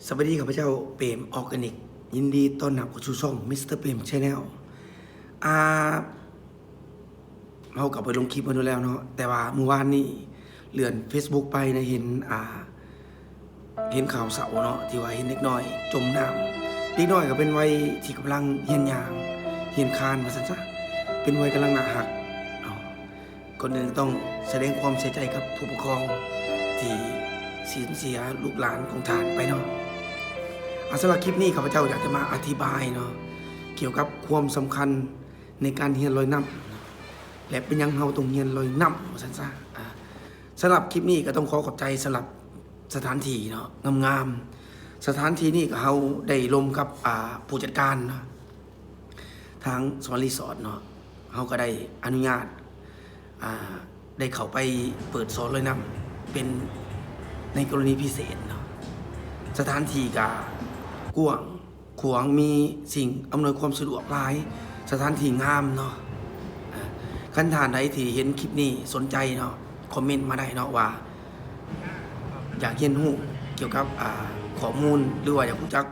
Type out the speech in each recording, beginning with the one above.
สวัสดีข้าพเจ้าเปรมออร์แกนิกยินดีต้อนรับเข้าสู่ช่องมิสเตอร์เปรมชาแนลอ่าเรากลับไปลงคลิปมาดูแล้วเนาะแต่ว่าเมื่อวานนี้เลื่อน Facebook ไปนะเห็นข่าวเสาเนาะที่ว่าเห็นเด็กน้อยจมน้ำเด็กน้อยก็เป็นวัยที่กำลังเฮียนยางเฮียนคานมาสั้นๆเป็นวัยกำลังหนาหักก่อนอื่นต้องแสดงความเสียใจกับผู้ปกครองที่สูญเสียลูกหลานของท่านไปเนาะสำหรับคลิปนี้ข้าพเจ้าอยากจะมาอธิบายเนาะเกี่ยวกับความสำคัญในการเฮียนลอยน้ำและเป็นยังเฮาต้องเฮียนลอยน้ำสั้นๆสำหรับคลิปนี้ก็ต้องขอบใจสำหรับสถานที่เนาะงามๆสถานที่นี้ก็เฮาได้ร่วมกับผู้จัดการเนาะทางสวนรีสอร์ทเนาะเฮาก็ได้อนุญาตได้เข้าไปเปิดสอนลอยน้ำเป็นในกรณีพิเศษเนาะสถานที่ก็กว้างขวางมีสิ่งอำนวยความสะดวกหลายสถานที่งามเนาะคันท่านใดที่เห็นคลิปนี้สนใจเนาะคอมเมนต์มาได้เนาะว่าอยากเรียนรู้เกี่ยวกับข้อมูลหรือว่าอยากรู้จัก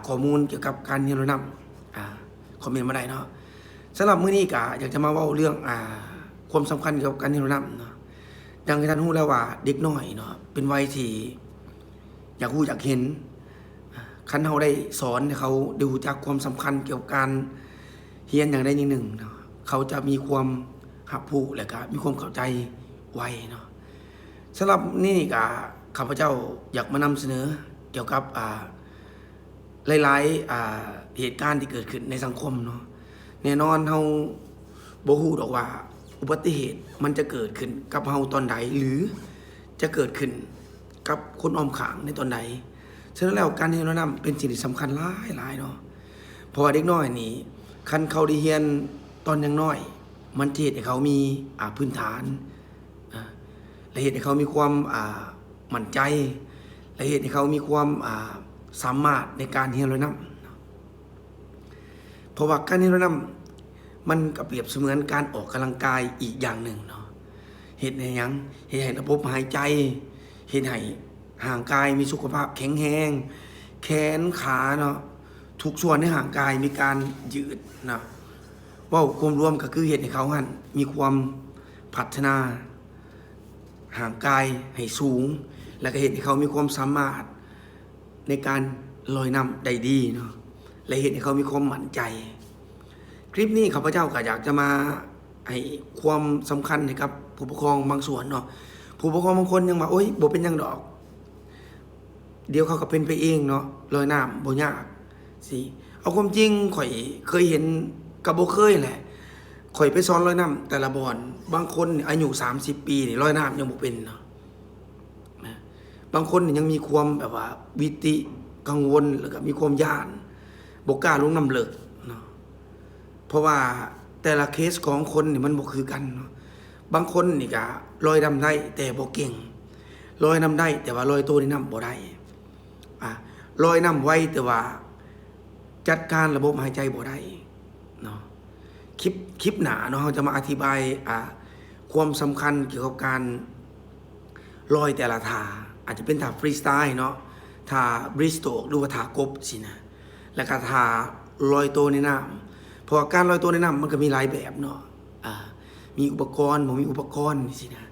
ข้อมูลเกี่ยวกับการเรียนรู้นำคอมเมนต์มาได้เนาะสำหรับมื้อนี้ก็อยากจะมาเว้าเรื่องความสำคัญเกี่ยวกับการเรียนรู้นำเนาะดังที่ท่านรู้แล้วว่าเด็กน้อยเนาะเป็นวัยที่อยากรู้อยากเห็นคันเฮาได้สอนให้เขาดูจากความสำคัญเกี่ยวกับการเรียนอย่างใดอย่างหนึ่งเนาะเขาจะมีความหักผู้และก็มีความเข้าใจไวเนาะสำหรับนี่ก็ข้าพเจ้าอยากมานำเสนอเกี่ยวกับหลายๆเหตุการณ์ที่เกิดขึ้นในสังคมเนาะแน่นอนเฮาบ่ฮู้ดอกว่าอุบัติเหตุมันจะเกิดขึ้นกับเฮาตอนใดหรือจะเกิดขึ้นกับคนอ้อมข้างในตอนใดฉะนั้นแล้วการเรียนรู้นำเป็นสิ่งที่สำคัญหลายเนาะเพราะว่าเด็กน้อยนี่คันเขาได้เรียนตอนยังน้อยมันเฮ็ดให้เขามีพื้นฐานและเฮ็ดให้เขามีความมั่นใจและเฮ็ดให้เขามีความสามารถในการเรียนรู้นำเพราะว่าการเรียนรู้นำมันก็เปรียบเสมือนการออกกำลังกายอีกอย่างหนึ่งเนาะเฮ็ดให้หยังเฮ็ดให้ระบบหายใจเฮ็ดให้ร่างกายมีสุขภาพแข็งแรงแขนขาเนาะทุกส่วนในร่างกายมีการยืดเนาะว่ารวมก็คือเฮ็ดให้เขาหั่นมีความพัฒนาร่างกายให้สูงแล้วก็เฮ็ดให้เขามีความสามารถในการลอยน้ำได้ดีเนาะและเฮ็ดให้เขามีความมั่นใจคลิปนี้ข้าพเจ้าก็อยากจะมาให้ความสำคัญให้กับผู้ปกครองบางส่วนเนาะผู้ปกครองบางคนยังว่าโอ๊ยบ่เป็นหยังดอกเดี๋ยวเขาก็เป็นไปเองเนาะลอยน้ำบ่ยากสิเอาความจริงข่อยเคยเห็นกับบ่เคยแหละข่อยไปสอนลอยน้ำแต่ละบ่อนบางคนอายุ30 ปีนี่ลอยน้ำยังบ่เป็นเนาะบางคนยังมีความแบบว่าวิติกังวลแล้วก็มีความย้านบ่กล้าลงน้ำเลิกเนาะเพราะว่าแต่ละเคสของคนนี่มันบ่คือกันเนาะบางคนนี่ก็ลอยน้ำได้แต่บ่เก่งลอยน้ำได้แต่ว่าลอยตัวในน้ำบ่ได้ลอยน้ำไวแต่ว่าจัดการระบบหายใจบ่ได้เนาะคลิปหนาเนาะเราจะมาอธิบายความสำคัญเกี่ยวกับการลอยแต่ละท่าอาจจะเป็นท่าฟรีสไตล์เนาะท่าบริสโตกหรือว่าท่ากบสินะแล้วก็ท่าลอยตัวในน้ำเพราะการลอยตัวในน้ำมันก็มีหลายแบบเนาะมีอุปกรณ์ผมมีอุปกรณ์สินะ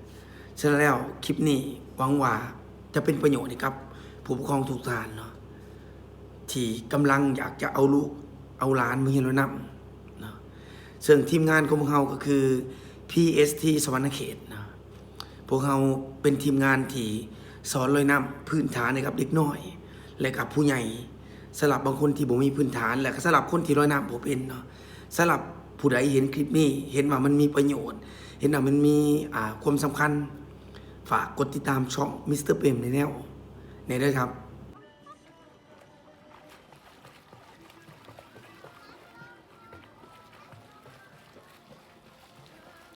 ฉะนั้นแล้วคลิปนี้หวังว่าจะเป็นประโยชน์นะครับผู้ปกครองทุกท่านเนาะที่กำลังอยากจะเอาลูกเอาหลานมาเรียนลอยน้ำเนาะซึ่งทีมงานของพวกเราก็คือ PST สวรรณเขตนะพวกเราเป็นทีมงานที่สอนลอยน้ำพื้นฐานนะครับเด็กน้อยและกับผู้ใหญ่สำหรับบางคนที่บ่มีพื้นฐานและก็สำหรับคนที่ลอยน้ำบ่เป็นเนาะสำหรับผู้ใดเห็นคลิปนี้เห็นว่ามันมีประโยชน์เห็นว่ามันมีความสำคัญฝากกดติดตามช่องมิสเตอร์เปรมในแนวในด้วยครับ